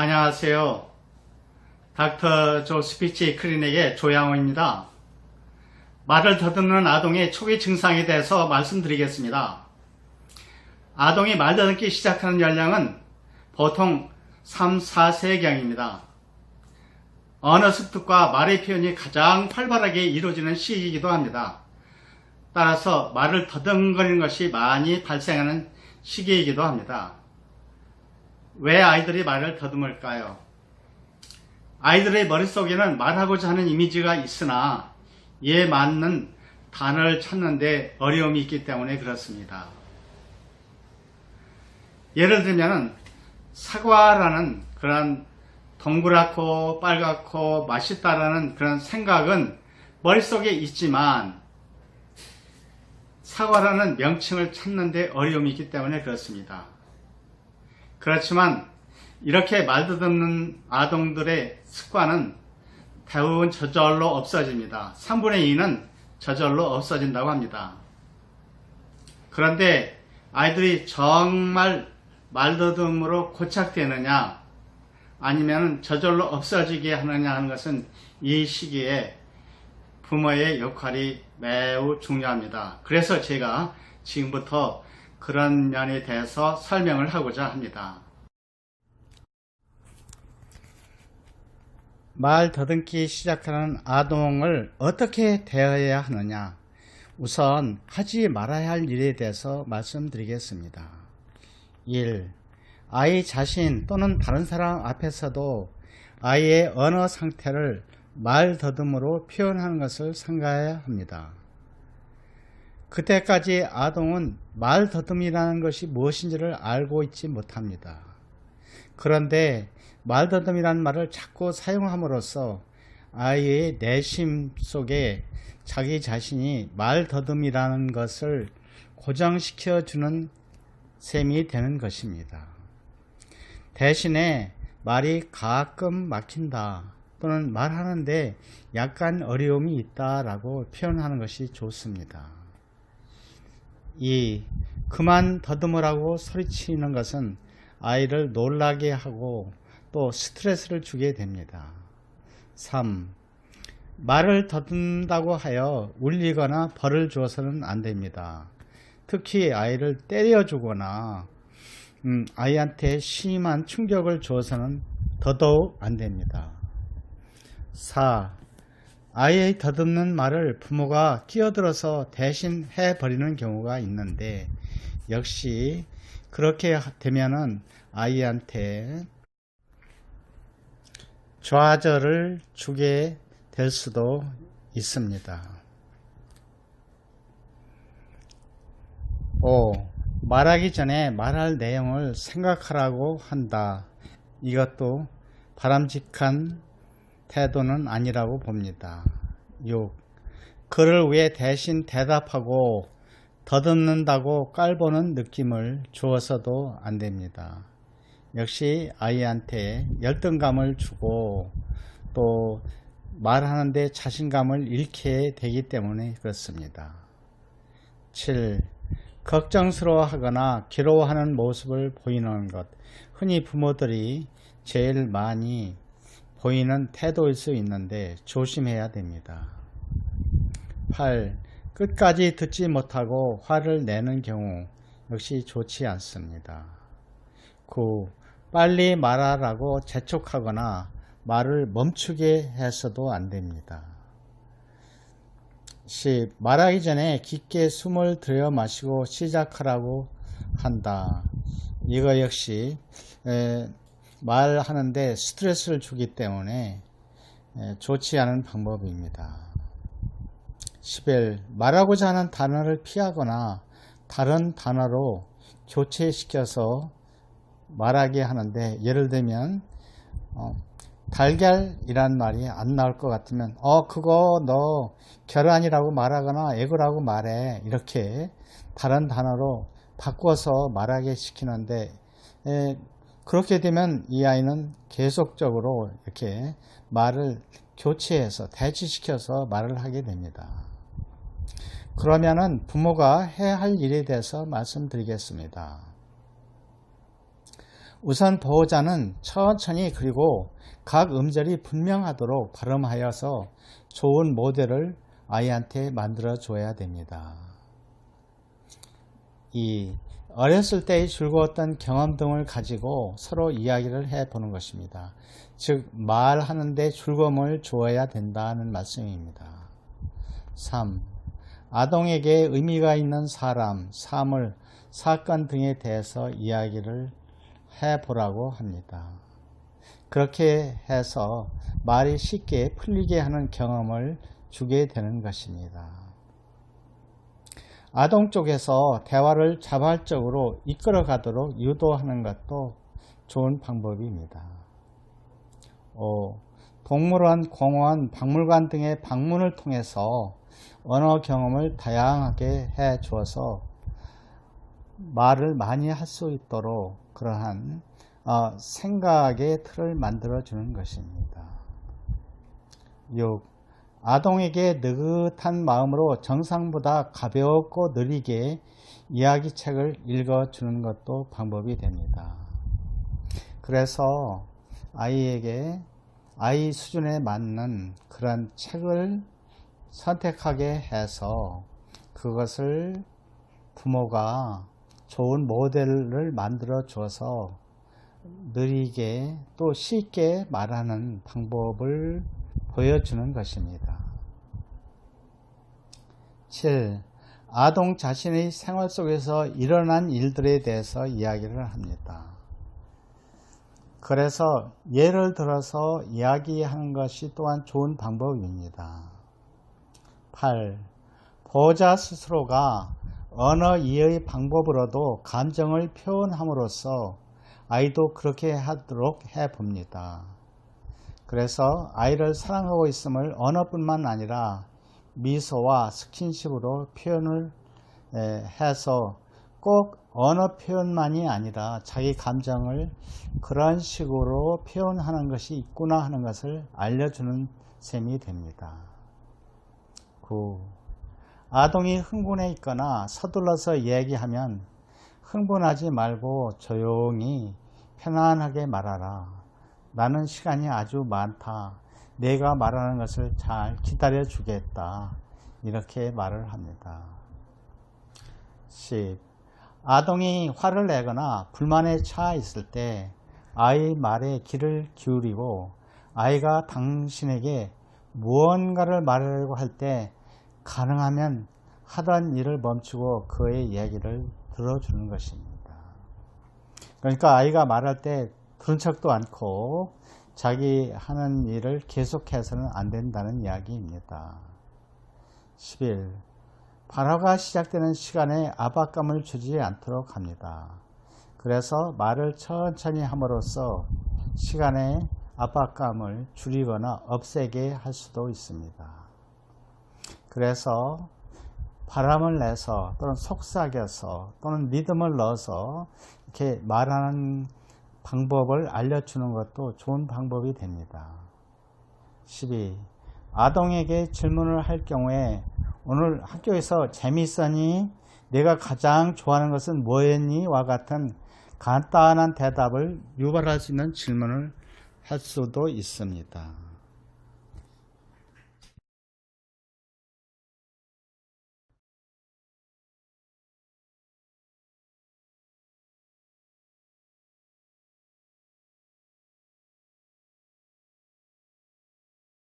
안녕하세요. 닥터 조 스피치 클리닉의 조양호입니다. 말을 더듬는 아동의 초기 증상에 대해서 말씀드리겠습니다. 아동이 말 더듬기 시작하는 연령은 보통 3, 4세경입니다. 언어 습득과 말의 표현이 가장 활발하게 이루어지는 시기이기도 합니다. 따라서 말을 더듬거리는 것이 많이 발생하는 시기이기도 합니다. 왜 아이들이 말을 더듬을까요? 아이들의 머릿속에는 말하고자 하는 이미지가 있으나 이에 맞는 단어를 찾는 데 어려움이 있기 때문에 그렇습니다. 예를 들면 사과라는 그런 동그랗고 빨갛고 맛있다라는 그런 생각은 머릿속에 있지만 사과라는 명칭을 찾는 데 어려움이 있기 때문에 그렇습니다. 그렇지만 이렇게 말 더듬는 아동들의 습관은 대부분 저절로 없어집니다. 3분의 2는 저절로 없어진다고 합니다. 그런데 아이들이 정말 말 더듬으로 고착되느냐 아니면 저절로 없어지게 하느냐 하는 것은 이 시기에 부모의 역할이 매우 중요합니다. 그래서 제가 지금부터 그런 면에 대해서 설명을 하고자 합니다. 말 더듬기 시작하는 아동을 어떻게 대해야 하느냐? 우선 하지 말아야 할 일에 대해서 말씀드리겠습니다. 1. 아이 자신 또는 다른 사람 앞에서도 아이의 언어 상태를 말 더듬으로 표현하는 것을 삼가야 합니다. 그때까지 아동은 말 더듬이라는 것이 무엇인지를 알고 있지 못합니다. 그런데 말 더듬이라는 말을 자꾸 사용함으로써 아이의 내심 속에 자기 자신이 말 더듬이라는 것을 고정시켜 주는 셈이 되는 것입니다. 대신에 말이 가끔 막힌다 또는 말하는데 약간 어려움이 있다라고 표현하는 것이 좋습니다. 2. 그만 더듬으라고 소리치는 것은 아이를 놀라게 하고 또 스트레스를 주게 됩니다. 3. 말을 더듬다고 하여 울리거나 벌을 주어서는 안 됩니다. 특히 아이를 때려주거나 아이한테 심한 충격을 주어서는 더더욱 안 됩니다. 4. 아이의 더듬는 말을 부모가 끼어들어서 대신 해버리는 경우가 있는데 역시 그렇게 되면은 아이한테 좌절을 주게 될 수도 있습니다. 5. 말하기 전에 말할 내용을 생각하라고 한다. 이것도 바람직한 태도는 아니라고 봅니다. 6. 그를 위해 대신 대답하고 더듬는다고 깔보는 느낌을 주어서도 안 됩니다. 역시 아이한테 열등감을 주고 또 말하는데 자신감을 잃게 되기 때문에 그렇습니다. 7. 걱정스러워하거나 괴로워하는 모습을 보이는 것. 흔히 부모들이 제일 많이 보이는 태도일 수 있는데 조심해야 됩니다. 8. 끝까지 듣지 못하고 화를 내는 경우 역시 좋지 않습니다. 9. 빨리 말하라고 재촉하거나 말을 멈추게 해서도 안 됩니다. 10. 말하기 전에 깊게 숨을 들여 마시고 시작하라고 한다. 이거 역시 말하는데 스트레스를 주기 때문에 좋지 않은 방법입니다. 11. 말하고자 하는 단어를 피하거나 다른 단어로 교체시켜서 말하게 하는데 예를 들면 달걀이란 말이 안 나올 것 같으면 그거 너 계란이라고 말하거나 에그라고 말해 이렇게 다른 단어로 바꿔서 말하게 시키는데 그렇게 되면 이 아이는 계속적으로 이렇게 말을 교체해서 대치시켜서 말을 하게 됩니다. 그러면은 부모가 해야 할 일에 대해서 말씀드리겠습니다. 우선 보호자는 천천히 그리고 각 음절이 분명하도록 발음하여서 좋은 모델을 아이한테 만들어 줘야 됩니다. 2. 어렸을 때의 즐거웠던 경험 등을 가지고 서로 이야기를 해보는 것입니다. 즉 말하는데 즐거움을 주어야 된다는 말씀입니다. 3. 아동에게 의미가 있는 사람, 사물, 사건 등에 대해서 이야기를 해보라고 합니다. 그렇게 해서 말이 쉽게 풀리게 하는 경험을 주게 되는 것입니다. 아동 쪽에서 대화를 자발적으로 이끌어 가도록 유도하는 것도 좋은 방법입니다. 5. 동물원, 공원, 박물관 등의 방문을 통해서 언어 경험을 다양하게 해 주어서 말을 많이 할 수 있도록 그러한 생각의 틀을 만들어 주는 것입니다. 6. 아동에게 느긋한 마음으로 정상보다 가볍고 느리게 이야기책을 읽어주는 것도 방법이 됩니다. 그래서 아이에게 아이 수준에 맞는 그런 책을 선택하게 해서 그것을 부모가 좋은 모델을 만들어 줘서 느리게 또 쉽게 말하는 방법을 보여주는 것입니다. 7. 아동 자신의 생활 속에서 일어난 일들에 대해서 이야기를 합니다. 그래서 예를 들어서 이야기하는 것이 또한 좋은 방법입니다. 8. 보호자 스스로가 언어 이해의 방법으로도 감정을 표현함으로써 아이도 그렇게 하도록 해봅니다. 그래서 아이를 사랑하고 있음을 언어뿐만 아니라 미소와 스킨십으로 표현을 해서 꼭 언어 표현만이 아니라 자기 감정을 그런 식으로 표현하는 것이 있구나 하는 것을 알려주는 셈이 됩니다. 9. 아동이 흥분해 있거나 서둘러서 얘기하면 흥분하지 말고 조용히 편안하게 말하라. 나는 시간이 아주 많다. 내가 말하는 것을 잘 기다려 주겠다. 이렇게 말을 합니다. 10. 아동이 화를 내거나 불만에 처해 있을 때 아이 말에 귀를 기울이고 아이가 당신에게 무언가를 말하려고 할 때 가능하면 하던 일을 멈추고 그의 이야기를 들어주는 것입니다. 그러니까 아이가 말할 때 들은 척도 않고 자기 하는 일을 계속해서는 안 된다는 이야기입니다. 11. 발화가 시작되는 시간에 압박감을 주지 않도록 합니다. 그래서 말을 천천히 함으로써 시간의 압박감을 줄이거나 없애게 할 수도 있습니다. 그래서 바람을 내서 또는 속삭여서 또는 리듬을 넣어서 이렇게 말하는 방법을 알려주는 것도 좋은 방법이 됩니다. 12. 아동에게 질문을 할 경우에 오늘 학교에서 재밌었니? 내가 가장 좋아하는 것은 뭐였니? 와 같은 간단한 대답을 유발할 수 있는 질문을 할 수도 있습니다.